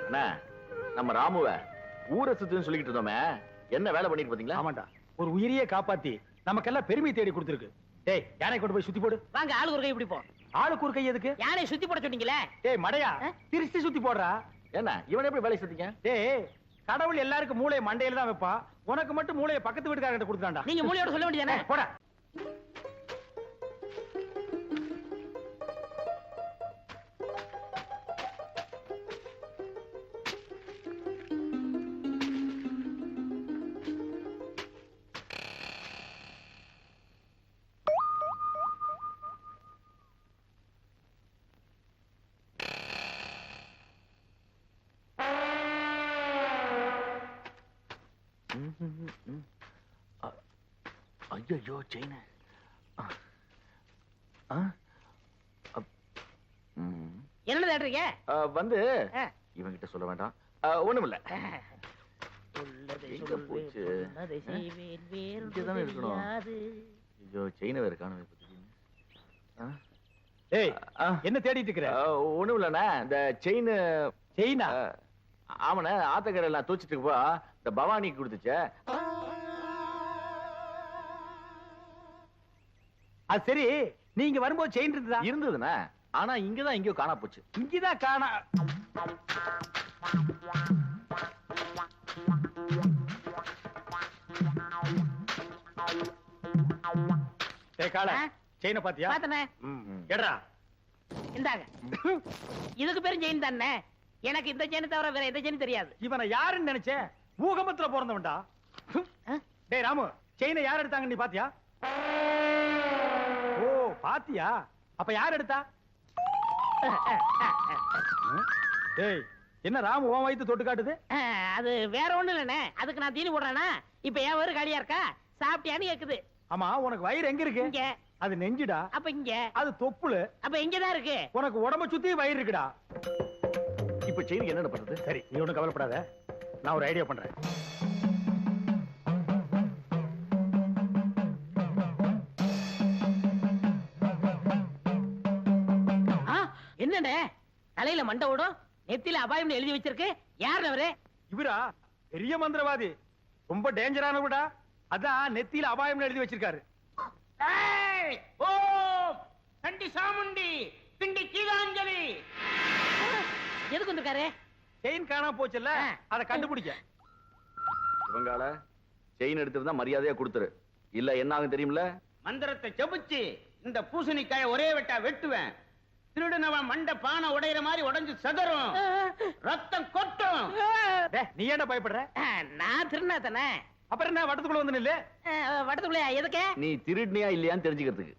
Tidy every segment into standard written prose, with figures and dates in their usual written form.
அண்ணா, நம்ம ராமுவ ஊரை சுத்துன்னு சொல்லிக்கிட்டு இருந்தோமே, என்ன வேலை பண்ணிட்டு பாத்தீங்களா? ஆமாண்டா, ஒரு உயிரியே காப்பாத்தி நமக்கெல்லாம் பெருமை தேடி கொடுத்துருக்கு. டேய், யானை கொண்டு போய் சுத்தி போடு. வாங்க, ஆளுக்கு ஒரு கை இப்படி போ. ஆளுக்கு ஒரு கை எதுக்கு? யானை சுத்தி போட சொன்னீங்களே. டேய் மடையா, திருச்சி சுத்தி போடுறா. என்ன இவன் எப்படி வேலை சுத்திங்க? டேய், கடவுள் எல்லாருக்கும் மூளையை மண்டையில தான் வைப்பா, உனக்கு மட்டும் மூளையை பக்கத்து வீட்டுக்காரங்கிட்ட கொடுத்தாண்டா. நீங்க மூளையோட சொல்ல வேண்டியதானே? போடா. ஐயோ, செயின் என்ன தேடுறீங்க? வந்து இவங்கிட்ட சொல்ல வேண்டாம், ஒண்ணுமில்ல. எங்க போச்சு? இங்கதானே இருக்கணும். ஐயோ, செயின வேற காணோம். ஏய், என்ன தேடிட்டு இருக்கற? ஒண்ணுமில்லண்ணா, இந்த செயினா? ஆமாண்ணே, ஆத்தக்கரையில நான் தூச்சிட்டு இருக்கப்போ இந்த பவானிக்கு கொடுத்துச்சே. அது சரி, நீங்க வரும்போது செயின் இருந்ததா? இருந்ததுண்ணா, ஆனா இங்கதான் எங்கேயோ காணா போச்சு. இங்கதான் காணா. ஏய் காளை, செயினை பாத்தியா? பாத்தனே. கேடா. இந்தாங்க. இதுக்கு பேரும் செயின் தானே. எனக்கு இந்த செயின் தவிர வேற எந்த செயின் தெரியாது. இவனை யாருன்னு நினைச்சே? பூகம்பத்துல பிறந்தவன்டா. டேய் ராமு, செயினை யார் எடுத்தாங்க நீ பாத்தியா? ஓ, பாத்தியா? அப்ப யார் எடுத்தா? டேய், என்ன ராமு உன் வயித்து தொட்டு காட்டுது? அது வேற ஒண்ணு இல்லனே, அதுக்கு நான் தீனி போடுறேனா? இப்ப ஏன் வயிறு காலியா இருக்கா? சாப்பிட்டியான்னு கேக்குது. ஆமா, உனக்கு வயிறு எங்க இருக்கு? இங்க. அது நெஞ்சுடா. அப்ப இங்க. அது தொப்புளு. அப்ப இங்கதான் இருக்கு. உனக்கு உடம்ப சுத்தி வயிறு இருக்குடா. இப்ப செயின் என்ன பண்றது? சரி, நீ ஒண்ணும் கவலைப்படாத, நான் ஒரு ஐடியா பண்றேன். என்னண்ணே, தலையில மண்டை ஓடும், நெத்தில அபாயம்னு எழுதி வச்சிருக்கு. யார் அவரு? இவரா? பெரிய மந்திரவாதி, ரொம்ப டேஞ்சரானவடா. அதான் நெத்தியில அபாயம்னு எழுதி வச்சிருக்காரு. ஓம் சண்டி சாமுண்டி பிண்டி கீதாஞ்சலி. எதுக்கு வந்திருக்காரு? செயின் காணாம போச்சுல்ல, அதை கண்டுபிடிக்க. இவங்கால செயின் எடுத்துருந்தா மரியாதையா கொடுத்துரு, இல்ல என்ன ஆகும் தெரியுமில்ல? மந்திரத்தை ஜெபிச்சு இந்த பூசணிக்காய ஒரே வெட்டா வெட்டுவேன். திருடுனவன் மண்ட பானை உடையிற மாதிரி உடைஞ்சு சதறும், ரத்தம் கொட்டும். நீ என்ன பயப்படுற? நான் திருநா தானே. அப்புறம் என்ன வட்டத்துக்குள்ள வந்து நில்லு. வட்டத்துக்குள்ள எதுக்கு? நீ திருடினியா இல்லையான்னு தெரிஞ்சுக்கிறதுக்கு.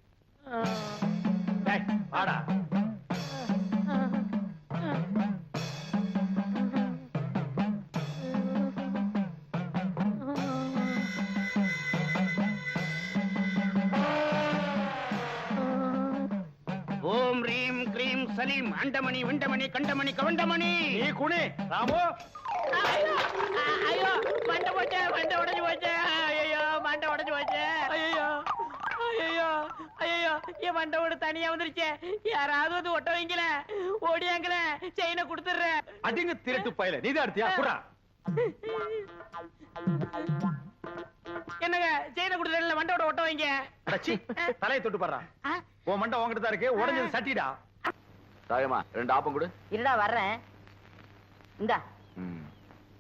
வாடா. ஓம் ரீம் கிரீம் சலீம் அண்டமணி விண்டமணி கண்டமணி கவண்டமணி. நீ குனி ராமு. ஐயோ, மண்டை போச்சு, மண்டை உடைஞ்சு போச்சு. ஐயோ, மண்டை உடைஞ்சு போச்சு. ஐயோ ஐயோ ஐயோ, என் மண்டை ஓடு தனியா வந்துருச்சு. யாராவது வந்து ஒட்ட வைங்கள, ஓடியாங்கள, செயினை கொடுத்துடுறேன். அடிங்க திருட்டு பயல, நீதான் எடுத்தியா? குறா. என்னங்க, செயினை கொடுத்துறேன், மண்டோட ஒட்ட வைங்க. அடச்சி, தலையை தொட்டு பாடுறா. உன் மண்டை உன்கிட்ட தான் இருக்கு, உடைஞ்சது சட்டிடா. தாயமா, 2 ஆப்பம் கொடு. இருடா வர்றேன். இந்தா.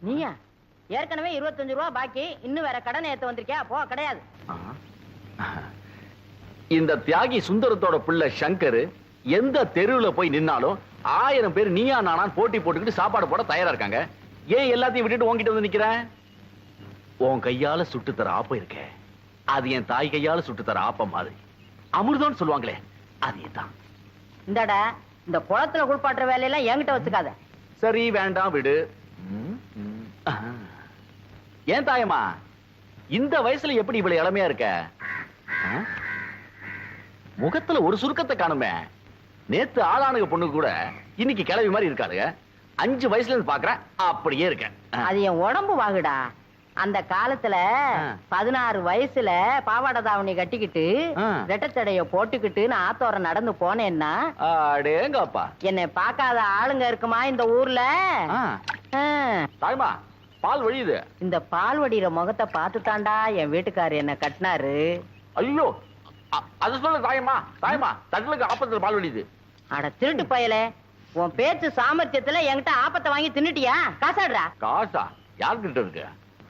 நீயா? ஏற்கனவே 25 ரூபா பாக்கி, இன்னும் வேற கடன் ஏத்த வந்திருக்கியா? போ, கிடையாது. இந்த தியாகி சுந்தரத்தோட பிள்ளை சங்கர் எந்த தெருவுல போய் நின்னாலும் 1000 பேர் நீயா நானான் போட்டி போட்டுக்கிட்டு சாப்பாடு போட தயாரா இருக்காங்க. ஏன் எல்லாத்தையும் விட்டுட்டு உன்கிட்ட வந்து நிக்கிறேன்? உன் கையால சுட்டு தர ஆப்பம் இருக்க, அது என் தாய் கையால சுட்டு தர ஆப்பம் மாதிரி. அமிர்தம்னு சொல்லுவாங்களே, அதேதான். இந்தாடா, இந்த குளத்துல குளிப்பாட்டுற வேலையெல்லாம் என்கிட்ட வச்சுக்காத. சரி, வேண்டாம், விடு. ஏன் தாயம்மா, இந்த வயசுல எப்படி இவ்வளவு இளமையா இருக்க? முகத்துல ஒரு சுருக்கத்தை காணுமே. நேத்து ஆளானுங்க பொண்ணு கூட இன்னைக்கு கிளவி மாதிரி இருக்காளுங்க. 5 வயசுல இருந்து பாக்குறேன், அப்படியே இருக்க. அது என் உடம்பு வாகுடா. அந்த காலத்துல 16 வயசுல பாவாடை தாவணி கட்டிக்கிட்டு ரெட்டத்தடைய போட்டுக்கிட்டு நான் ஆத்தோர நடந்து போனேன்னா அடேங்கப்பா, என்னை பார்க்காத ஆளுங்க இருக்குமா இந்த ஊர்ல? தாய்மா பால் வழியுது. இந்த பால் வடிகிற முகத்தை பார்த்து தாண்டா என் வீட்டுக்காரர் என்ன கட்டினாரு. ஐயோ அது சொல்ல தாயம்மா. தாயம்மா தட்டுலுக்கு ஆப்பத்துல பால் வழியுது. அட திருட்டு பயலே, உன் பேச்சு சாமர்த்தியத்துல என்கிட்ட ஆப்பத்தை வாங்கி தின்னுட்டியா? காசாடுறா. காசா யாருக்கிட்ட இருக்கு?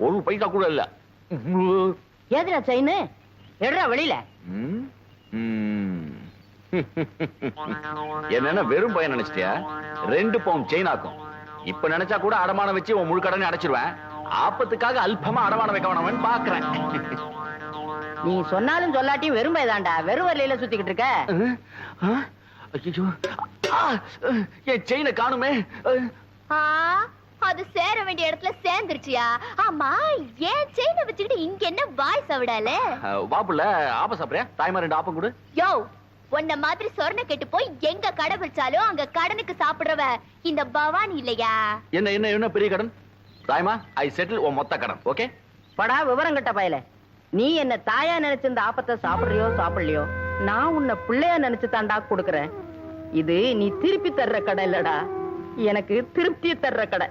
ஒரு பைசா கூட இல்ல. ஏதுடா செயின்? எடுறா வெளியில. என்ன வெறும் பையன் நினைச்சிட்டியா? 2 பவுண்ட் செயின் ஆக்கும். இப்ப நினைச்சா கூட அடமானம் வச்சு உன் முழு கடனை அடைச்சிருவேன். ஆப்பத்துக்காக அல்பமா அடமானம் வைக்க வேணாமன்னு பாக்குறேன். நீ சொன்னாலும் சொல்லாட்டியும் வெறும் பையதாண்டா. வெறும் வரலையில சுத்திக்கிட்டு இருக்க. ஐயோ என் செயினை காணுமே. அது சேர வேண்டிய இடத்துல சேர்ந்துருச்சியா? ஆமா, ஏன் செயினை வச்சுக்கிட்டு இங்க என்ன வாய் சவிடால? வாப்புல ஆப்ப சாப்பிடுறியா? தாய்மா 2 ஆப்பம் கொடு. யோ, உன்ன மாதிரி சொர்ண கெட்டு போய் எங்க கடை வச்சாலும் அங்க கடனுக்கு சாப்பிடுறவ இந்த பவானி இல்லையா? என்ன என்ன என்ன பெரிய கடன்? தாய்மா ஐ செட்டில் உன் மொத்த கடன். ஓகே படா விவரம் கட்ட பயல. நீ என்ன தாயா நினைச்சு இந்த ஆப்பத்தை சாப்பிடுறியோ சாப்பிடலையோ, நான் உன்னை பிள்ளையா நினைச்சு தாண்டா கொடுக்கறேன். இது நீ திருப்பி தர்ற கடை இல்லடா, எனக்கு திருப்தி தர்ற கடை.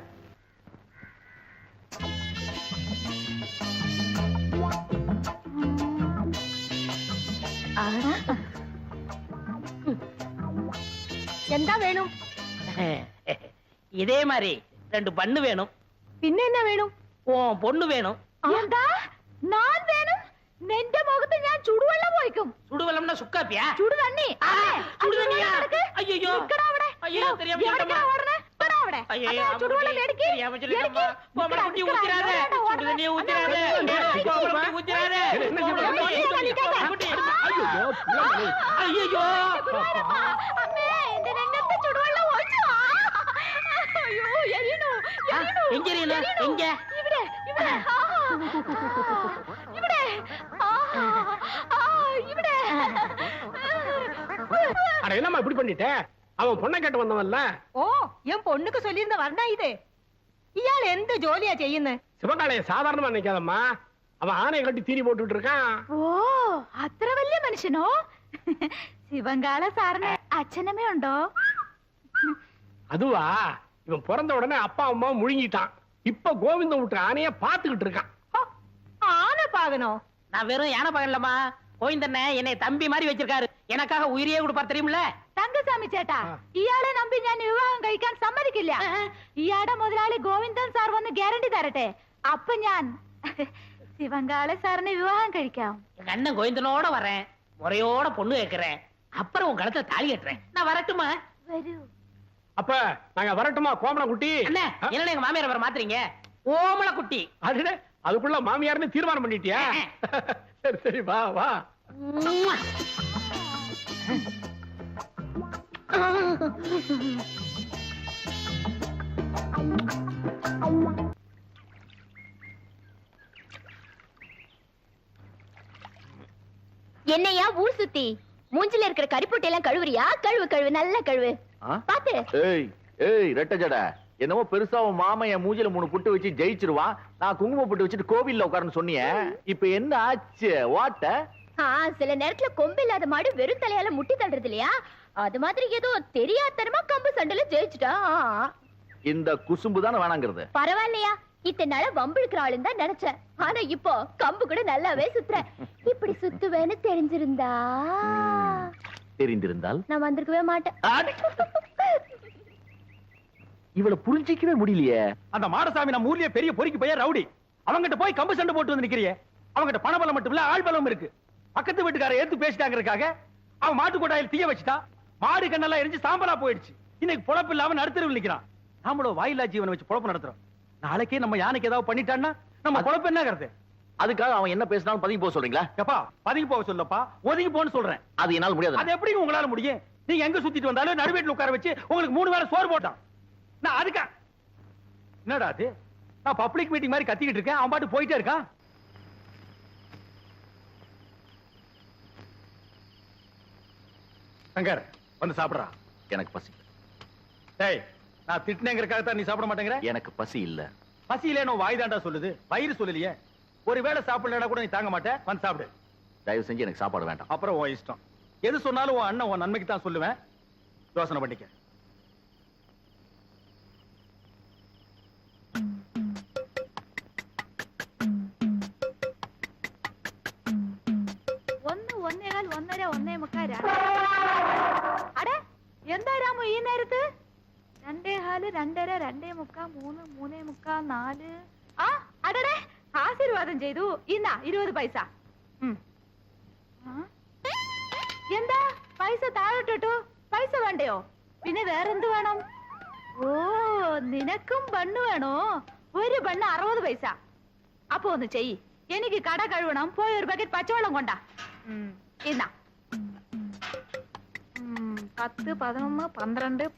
எந்த வேணும்? இதே மாதிரி 2 பண்ணு வேணும். பின்ன என்ன வேணும்? உன் பொண்ணு வேணும். എന്താ ഞാൻ വേണം? നിന്റെ മുഖത്ത് ഞാൻ ചുടുവെള്ളം ഒഴിക്കും. சுடுவெல்லம்னா சுக்காப்பியா? ചുടുതണ്ണി. சுடுதண்ணியா? ஐயோ ஐயோ தெரியாம சொல்லிட்டேம்மா. ஐயோ ചുടുവെള്ളം എടുക്ക്. தெரியாம சொல்லிட்டேம்மா. கோமல குட்டி ஊத்திராத. சுடுதண்ணியை ஊத்திராத. கோமல குட்டி ஊத்திராத. ஐயோ അമ്മേ, എന്റെ രംഗത്ത് ചുടുവെള്ളം ഒഴിച്ചു. അയ്യോ, എരിയണു. எங்க எரியணும்? எங்க? ഇവിടെ ഇവിടെ ഇവിടെ ഇവിടെ. அட என்னம்மா இப்படி பண்ணிட்ட? அவன் பொண்ணை கேட்டு வந்தவன்ல. ഓ ഞാൻ പൊണ്ണുക്ക് ചൊല്ലിയിരുന്ന പറഞ്ഞ ഇത്. ഇയാൾ എന്ത് ജോലിയാ ചെയ്യുന്നത്? சிவகாலைய சாதாரணமா நினைக்காதம்மா. அவன் ஆணையை கட்டி தீனி போட்டுட்டு இருக்கான். ഓ, അത്ര വലിയ മനുഷ്യനോ? ശിവങ്കാള സാറിന് അച്ഛനമ്മ ഉണ്ടോ? அதுவா, இவன் பிறந்த உடனே அப்பா அம்மா முழுங்கிட்டான். இப்ப கோவிந்தம் விட்டு ஆணைய பாத்துக்கிட்டு இருக்கான். ആന പാകനോ? நான் வெறும் யானை பகல்லம்மா. கோவிந்தண்ணே என்னை தம்பி மாதிரி வச்சிருக்காரு. எனக்காக உயிரையே கொடுப்பார் தெரியுமில்ல? തങ്കസ്വാമി ചേട്ടാ, ഇയാളെ നമ്പി ഞാൻ വിവാഹം കഴിക്കാൻ സമ്മതിക്കില്ല. ഇയാളുടെ മുതലാളി ഗോവിന്ദൻ സാർ വന്ന് ഗ്യാരണ്ടി തരട്ടെ. അപ്പൊ ഞാൻ ശിവങ്കാള സാറിനെ വിവാഹം കഴിക്കാം. எங்க அண்ணன் கோவிந்தனோட வரேன். முறையோட பொண்ணு கேட்கிறேன். அப்புறம் உன் கழுத்துல தாலி கட்டுறேன். நான் வரட்டுமா? വരൂ. அப்ப நாங்க வரட்டுமா கோமல குட்டி? அண்ணே என்ன எங்க மாமியார் வர மாத்துறீங்க? ஓமல குட்டி. அதுல அதுக்குள்ள மாமியார்னு தீர்மானம் பண்ணிட்டியா? சரி சரி வா வா. என்னையா ஊர் சுத்தி மூஞ்சில இருக்கிற கரிப்புட்டை எல்லாம் கழுவுறியா? கழுவு கழுவு, நல்லா கழுவு. பாத்து. ஏய் ஏய் ரெட்ட ஜட, என்னமோ பெருசா உன் மாமா என் மூஞ்சில 3 புட்டு வச்சு ஜெயிச்சிருவான், நான் குங்குமம் புட்டு வச்சுட்டு கோவில்ல உட்காருன்னு சொன்னியே, இப்ப என்ன ஆச்சு? வாட்ட? சில நேரத்துல கொம்பு இல்லாத மாடு வெறும் தலையால முட்டி தள்ளுறது இல்லையா? அது மாதிரி ஏதோ தெரியாதனமா கம்பு சண்டையில ஜெயிச்சுட்டா. இந்த குசும்பு தானே வேணாங்கிறது. பரவாயில்லையா, இத்தனை நாள வம்பிழுக்கிற ஆளுன்னு தான் நினைச்சேன். ஆனா இப்போ கம்பு கூட நல்லாவே சுத்துறேன். இப்படி சுத்துவேன்னு தெரிந்திருந்தால் நான் வந்திருக்கவே மாட்டேன். இவளை புரிஞ்சிக்கவே முடியலையே. அந்த மாடசாமி நம்ம ஊர்லயே பெரிய பொறுக்கி பையன் ரவுடி. அவங்கிட்ட போய் கம்பு சண்டை போட்டு வந்து நிக்கிறியே. அவங்கிட்ட பணபலம் மட்டும் இல்ல, ஆள் பலம் இருக்கு. பக்கத்து வீட்டுக்கார எடுத்து பேசிட்டாங்கிறதுக்காக அவன் மாட்டு கொட்டாயில் தீய வச்சுட்டான். மாடு கண்ணெல்லாம் எரிஞ்சு சாம்பலா போயிடுச்சு. இன்னைக்கு பொழப்பு இல்லாம நடுத்தருவில் நிக்கிறான். நாமளும் வாயிலா ஜீவனை வச்சு பொழப்பு நடத்துறோம். நாளைக்கே நம்ம யானைக்கு ஏதாவது பண்ணிட்டான்னா நம்ம பொழப்பு என்ன கருத்து? அதுக்காக அவன் என்ன பேசினாலும் பதுங்கி போக சொல்றீங்களா? எப்பா பதுங்கி போக சொல்லப்பா, ஒதுங்கி போன்னு சொல்றேன். அது என்னால முடியாது. அது எப்படி உங்களால முடியும்? நீங்க எங்க சுத்திட்டு வந்தாலும் நடுவேட்டில் உட்கார வச்சு உங்களுக்கு 3 வேளை சோறு போட்டான். நான் அதுக்கா என்னடா அது? நான் பப்ளிக் மீட்டிங் மாதிரி கத்திக்கிட்டு இருக்கேன், அவன் பாட்டு போயிட்டே இருக்கான். சங்கர் வந்து சாப்பிடுறா. எனக்கு பசி. டேய், நான் திட்டினேங்கிறதுக்காக தான் நீ சாப்பிட மாட்டேங்கிற? எனக்கு பசி இல்ல. பசி இல்லைன்னு வாய் தாண்டா சொல்லுது, வயிறு சொல்லலையே. ஒருவேளை சாப்பிடலடா கூட நீ தாங்க மாட்டேன். வந்து சாப்பிடு. தயவு செஞ்சு எனக்கு சாப்பாடு வேண்டாம். அப்புறம் உன் இஷ்டம். எது சொன்னாலும் உன் அண்ணன் உன் நன்மைக்கு தான் சொல்லுவேன். யோசனை பண்ணிக்க. 1.25 1.5 1.25 അടേ എന്താ രാമു ഈ നേരത്ത് 2.25 2.5 2.25 3 3.25 4 ആ അടടേ ആശീർവാദം ചെയ്തു ഇന്നാ 20 പൈസ എന്താ പൈസ താഴോട്ടിട്ടു പൈസ വേണ്ടയോ പിന്നെ വേറെന്ത് വേണം ഓ നിനക്കും ബണ്ണ് വേണോ ഒരു ബണ്ണ് 60 പൈസ അപ്പൊ ഒന്ന് ചെയ്യ് എനിക്ക് കട കഴുകണം പോയി ഒരു ബക്കറ്റ് പച്ചവെള്ളം കൊണ്ടാ ഇന്നാ 10 11 12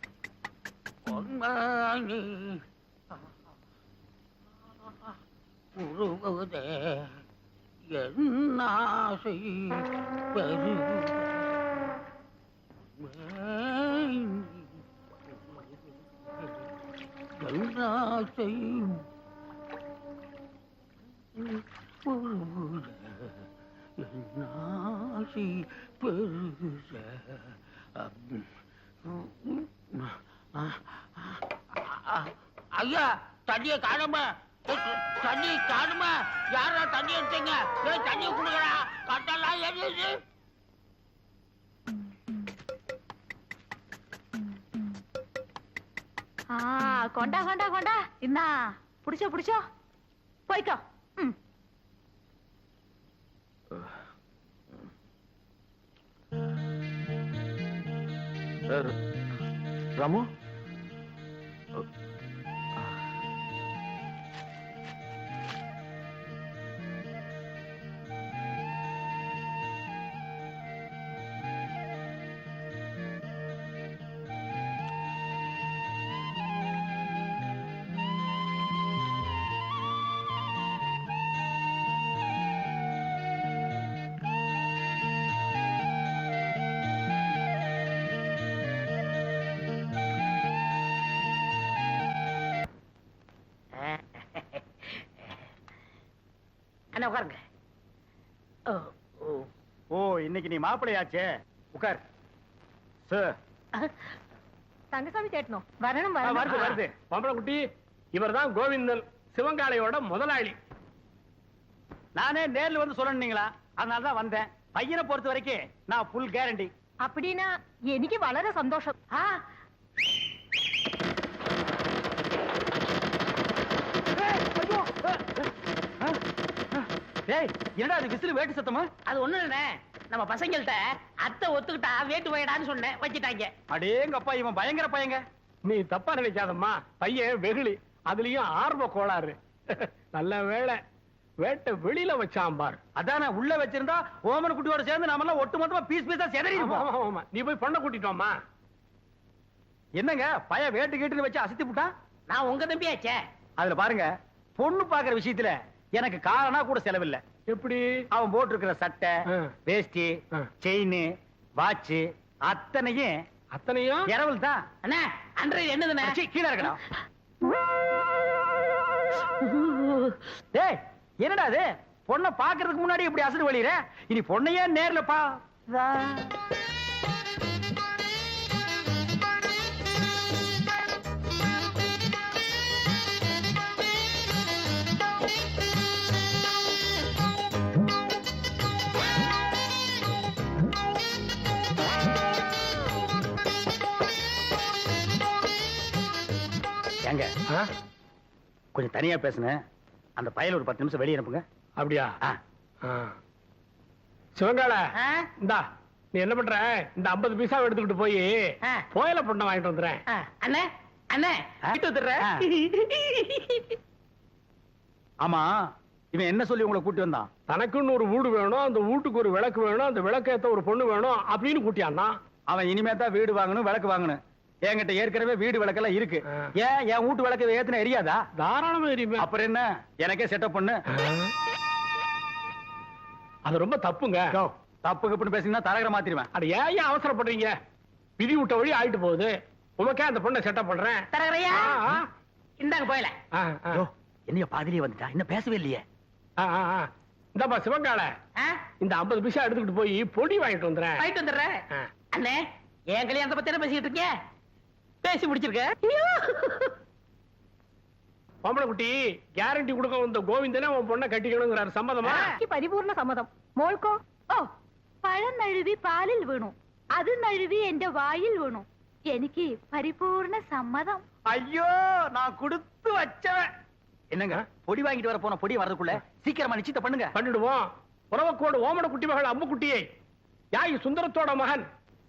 ஐயா தண்ணிய காணுமா தண்ணி காணுமா யாரா தண்ணி எடுத்தீங்க தண்ணிய குடுக்கறா கட்டலாம் எரியுது கொண்டா கொண்டா கொண்டா இன்னா புடிச்சோ புடிச்சோ போய்க்கோ ராமு அண்ணா உட்காருங்க ஓ இன்னைக்கு நீ மாப்பிளையாச்சே உட்கார் சார் தங்கசாமி சேட்டனோ வரணும் வருது வருது பம்பள குட்டி இவர்தான் கோவிந்தன் சிவங்காளையோட முதலாளி. நானே நேர்ல வந்து சொல்லணுங்களா அதனால தான் வந்தேன். பையனை பொறுத்த வரைக்கும் நான் ஃபுல் கேரண்டி. அப்படின்னா எனக்கு வளர சந்தோஷம். ஏய் என்னடா அது விசில் வேட்டு சத்தமா? அது ஒண்ணு இல்ல நம்ம பசங்கள்ட்ட அத்தை ஒத்துக்கிட்டா வேட்டு வைடான்னு சொன்னேன் வச்சிட்டாங்க. அடேங்கப்பா இவன் பயங்கர பையங்க. நீ தப்பா நினைக்காதம்மா, பையன் வெகுளி, அதுலயும் ஆர்வ கோளாறு. நல்ல வேளை வேட்டை வெளியில வச்சான் பார். அதானே உள்ள வச்சிருந்தா ஓமன குட்டியோட சேர்ந்து நாம எல்லாம் ஒட்டு மொத்தமா பீஸ் பீஸா செதறிடுவோம். நீ போய் பொண்ணை கூட்டிட்டோமா? என்னங்க பைய வேட்டு கேட்டுன்னு வச்சு அசத்தி புட்டான்? நான் உங்க தம்பியாச்சே. அதுல பாருங்க பொண்ணு பாக்குற விஷயத்துல எனக்கு காரணா கூட செலவில்லை. எப்படி? அவன் போட்டிருக்கிற சட்டை, வேஷ்டி, செயின், வாட்ச் அத்தனையும் இரவல் தான். அண்ணா அன்றைய என்னதுண்ணே? கீழே இருக்கடா. டேய் என்னடா அது? பொண்ணை பாக்குறதுக்கு முன்னாடி இப்படி அசடு வழியிற? இனி பொண்ணையே நேர்ல பா. கொஞ்சம் தனியா பேசுனேன். அந்த பயல ஒரு 10 நிமிஷம் வெளியே அனுப்புங்க. அப்படியா? சிவங்கால இந்தா நீ என்ன பண்ற, இந்த 50 பைசா எடுத்துக்கிட்டு போய் கோயில பொண்ணை வாங்கிட்டு வந்துறேன். அண்ணே அண்ணே ஆமா இவன் என்ன சொல்லி உங்களை கூட்டி வந்தான்? தனக்குன்னு ஒரு வீடு வேணும், அந்த வீட்டுக்கு ஒரு விளக்கு வேணும், அந்த விளக்கேத்த ஒரு பொண்ணு வேணும் அப்படின்னு கூட்டியான்னா. அவன் இனிமே தான் வீடு வாங்கணும் விளக்கு வாங்கணும். என்கிட்ட ஏற்கனவே வீடு விளக்கெல்லாம் இருக்கு. ஏன் என் வீட்டு விளக்கு ஏத்துன எரியாதா? தாராளமா எரியுமே. அப்புறம் என்ன எனக்கே செட்டப் பண்ணு. அது ரொம்ப தப்புங்க. தப்பு கப்புன்னு பேசினா தரகரை மாத்திருவேன். அது ஏன் அவசரப்படுறீங்க? விதி விட்ட வழி ஆயிட்டு போகுது. உமக்கே அந்த பொண்ணை செட்டப் பண்றேன். தரகரையா இந்தாங்க போயல. என்னைய பாதிரியே வந்துட்டா, இன்னும் பேசவே இல்லையே. இந்தப்பா சிவங்கால, இந்த 50 பைசா எடுத்துக்கிட்டு போய் பொடி வாங்கிட்டு வந்துறேன். வாங்கிட்டு வந்துடுறேன். அண்ணே என் கல்யாணத்தை பத்தி என்ன பேசிட்டு இருக்கீங்க? பேசி முடிச்சிருக்க. பொம்பளை குட்டி கேரண்டி கொடுக்க வந்த கோவிந்தனே உன் பொண்ணை கட்டிக்கணுங்கிறாரு. சம்மதமா? பரிபூர்ண சம்மதம். மோள்கோ ஓ பழ നഴുവി പാലിൽ വീണു അത് നഴുവി എന്റെ വായിൽ വീണു എനിക്ക് പരിപൂർണ സമ്മതം. ஐயோ நான் கொடுத்து வச்சவன். என்னங்க பொடி வாங்கிட்டு வர போன பொடி வரதுக்குள்ள சீக்கிரமா நிச்சயத்தை பண்ணுங்க. பண்ணிடுவோம். உறவக்கோடு ஓமன குட்டி மகள் அம்முக்குட்டியை யாய் சுந்தரத்தோட மகன்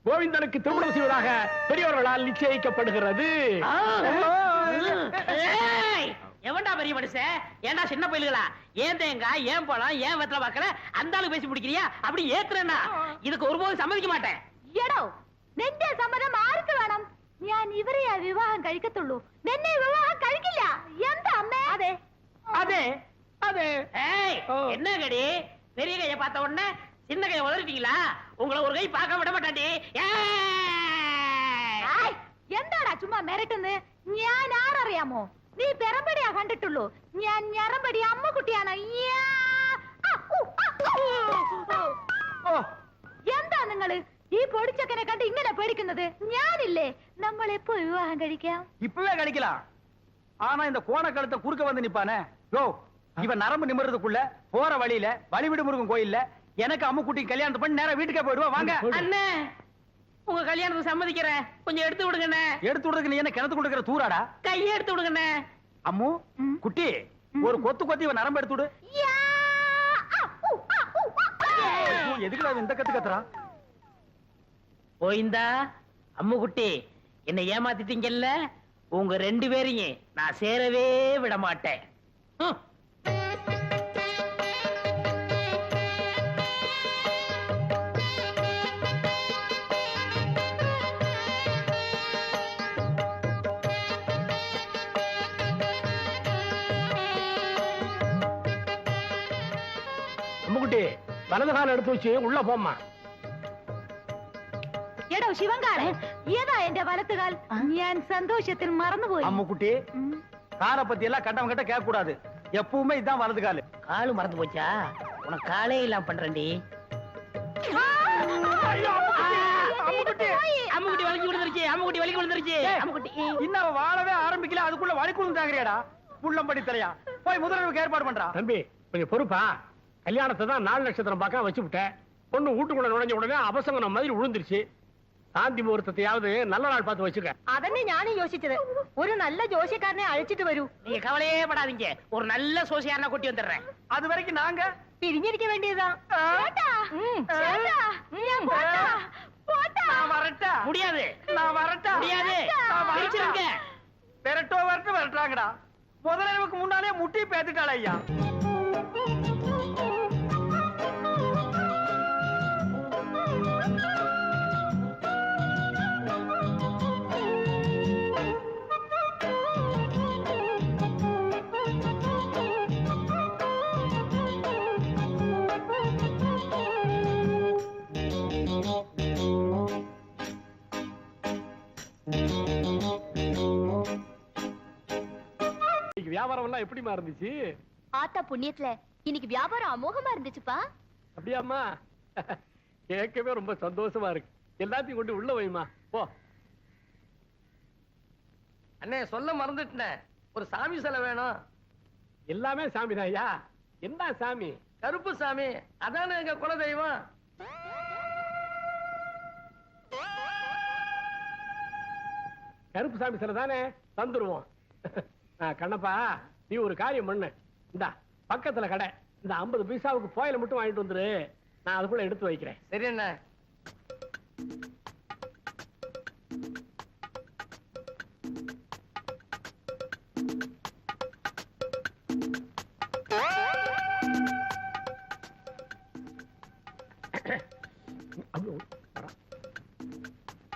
கோவிந்தனுக்கு திருமணம் செய்வதாக பெரியவர்களால் நிச்சயிக்கப்படுகிறது. எவன்டா பெரிய மனுஷன்? ஏன்டா சின்ன பயில்களா? ஏன் தேங்காய், ஏன் பழம், ஏன் வெத்தலை பாக்கல அந்த ஆளு பேசி பிடிக்கிறியா? அப்படி ஏத்துறேன்னா இதுக்கு ஒருபோதும் சம்மதிக்க மாட்டேன். എടോ നിന്റെ സമ്മതം ആർക്ക് വേണം? ഞാൻ ഇവരെയാ വിവാഹം കഴിക്കത്തുള്ളൂ. നിന്നെ വിവാഹം കഴിക്കില്ല. എന്താ അമ്മേ? അതെ அதே அதே ஏய், என்ன கடி? பெரிய கைய பார்த்த உடனே சின்ன கைய உதறிட்டீங்களா? உங்களை ஒரு கை பார்க்க விட மாட்டாண்டி. ആയ്, എന്താടാ ചുമ്മാ മിരട്ടുന്ന്? ഞാൻ ആരറിയാമോ? നീ പെരമ്പടിയാ കണ്ടിട്ടുള്ളൂ. ഞാൻ ഞരമ്പടി അമ്മക്കുട്ടിയാണ്. എന്താ നിങ്ങള് ഈ പൊടിച്ചക്കനെ കണ്ട് ഇങ്ങനെ പേടിക്കുന്നത്? ഞാനില്ലേ, നമ്മൾ എപ്പോ വിവാഹം കഴിക്കാം? இப்பவே கழிக்கலாம். ஆனா இந்த கோணக்கழுத்தை குறுக்க வந்து நிப்பானே, யோ இவன் நரம்பு நிமிர்றதுக்குள்ள போற வழியில வழிவிடு முருகன் கோயில்ல எனக்கு அம்முக்குட்டி கல்யாணத்தை பண்ணி நேரா வீட்டுக்கே போயிடுவா. வாங்க. அண்ணே, உங்க கல்யாணத்துக்கு சம்மதிக்கிறேன். கொஞ்சம் எடுத்து விடுங்கண்ணே. எடுத்து விடுறதுக்கு நீ என்ன கிணத்து கொடுக்கிற தூராடா? கையை எடுத்து விடுங்கண்ணே. அம்மு குட்டி ஒரு கொத்து கொத்தி இவன் நரம்பு எடுத்து விடு. ஐயோ, எதுக்குடா இவன் இந்த கத்து கத்துறா? போயிந்தா அம்முக்குட்டி, என்னை ஏமாத்திட்டீங்கல்ல, உங்க ரெண்டு பேரையும் நான் சேரவே விட மாட்டேன். அம்முக்குட்டி வலது கால எடுத்து வச்சு உள்ள போம்மா. എടോ ശിവങ്കാരൻ, ഏതാ എന്റെ വലത്തുകാൽ? ഞാൻ സന്തോഷത്തിൽ മറന്നുപോയി. அம்முக்குட்டி காலை பத்தி எல்லாம் கட்டவன் கிட்ட கேட்க கூடாது. எப்பவுமே இதான் வலது காலு. காலு மறந்து போச்சா? உனக்கு காலே இல்லாம பண்றேன்டி. அம்முக்குட்டி வலிக்கு விழுந்துருச்சு. அம்முக்குட்டி வலிக்கு விழுந்துருச்சு. அம்முக்குட்டி இன்னும் அவன் வாழவே ஆரம்பிக்கல, அதுக்குள்ள வலிக்குழுந்து தாங்கறியாடா? புள்ளம்படி தலையா, போய் முதல்வருக்கு ஏற்பாடு பண்றா. தம்பி கொஞ்சம் பொறுப்பா. கல்யாணத்தை தான் 4 நட்சத்திரம் பார்க்க வச்சு விட்டேன். பொண்ணு வீட்டுக்குள்ள நுழைஞ்ச உடனே அபசங்கனம் மாதிரி விழுந்துருச்சு. சாந்தி முகூர்த்தத்தையாவது நல்ல நாள் பார்த்து வச்சுக்க. അതന്നെ ഞാനും യോசிச்சது. ഒരു നല്ല ജോഷിക്കാരനെ അழைച്ചിട്ട് വരൂ. நீங்க கவலையே படாதீங்க, ஒரு நல்ல சோசியாரனா கூட்டி வந்துடுறேன். அது வரைக்கும் நாங்க പിരിഞ്ഞിരിക്ക വേണ്ടിയതാ. நான் வரட்டா? முடியாது, நான் வரட்டா? முடியாது. பிரிச்சிருங்க. விரட்டோ வரட்டு விரட்டாங்கடா. முதலமைக்கு முன்னாலே முட்டி பேத்துட்டாள் ஐயா. வியாபாரம் எல்லாம் எப்படிமா இருந்துச்சு? ஆத்தா புண்ணியத்துல இன்னைக்கு வியாபாரம் அமோகமா இருந்துச்சுப்பா. அப்படியாம்மா? கேட்கவே ரொம்ப சந்தோஷமா இருக்கு. எல்லாத்தையும் கொண்டு உள்ள வைமா. போ. அண்ணே சொல்ல மறந்துட்டேன், ஒரு சாமி சிலை வேணும். எல்லாமே சாமி தான் ஐயா. என்ன சாமி? கருப்பு சாமி, அதானே எங்க குலதெய்வம். கருப்பு சாமி சிலை தானே, தந்துருவோம். கண்ணப்பா, நீ ஒரு காரியம் பண்ணு. இந்த பக்கத்துல கடை, இந்த 50 பைசாவுக்கு போயில மட்டும் வாங்கிட்டு வந்துரு. நான் அதுக்குள்ள எடுத்து வைக்கிறேன். சரி அண்ணா.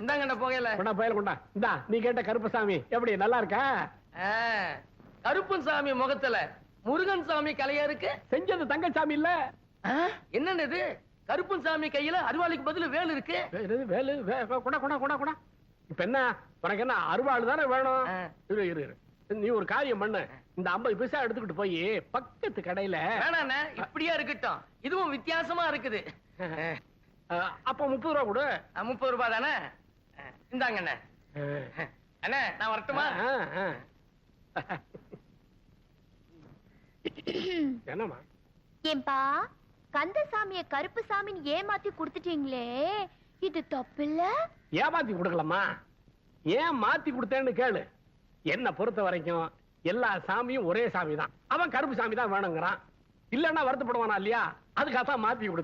இந்தாங்கண்ணா போகல. கொண்டா போயில கொண்டா. இந்தா நீ கேட்ட கருப்பசாமி எப்படி நல்லா இருக்கா? கருப்பன் சாமி முகத்துல முருகன் சாமி கலையா இருக்கு. செஞ்சது தங்கசாமி இல்ல. என்னன்னு இது? கருப்பன் சாமி கையில அருவாளுக்கு பதில் வேல் இருக்கு. வேலு கொண்டா கொண்டா கொண்டா கொண்டா. இப்ப என்ன உனக்கு என்ன அருவாள் தானே வேணும்? இரு இரு இரு. நீ ஒரு காரியம் பண்ணு. இந்த 50 பைசா எடுத்துக்கிட்டு போய் பக்கத்து கடையில. வேணாண்ணே, இப்படியா இருக்கட்டும். இதுவும் வித்தியாசமா இருக்குது. அப்ப 30 ரூபா கொடு. 30 ரூபாய் தானே? இந்தாங்கண்ணே. அண்ணே நான் வரட்டுமா? என்னம்மா? ஏம்பா கந்தசாமிய கருப்பு சாமின்னு ஏமாத்தி கொடுத்துட்டீங்களே, இது தப்பில்ல? ஏமாத்தி கொடுக்கலாமா? ஏன் மாத்தி கொடுத்தேன்னு கேளு. என்ன பொறுத்த வரைக்கும் எல்லா சாமியும் ஒரே சாமி தான். அவன் கருப்பு சாமி தான் வேணுங்கிறான். இல்லன்னா வருத்தப்படுவானா இல்லையா? அதுக்காக தான் மாத்தி கொடுத்தேன்.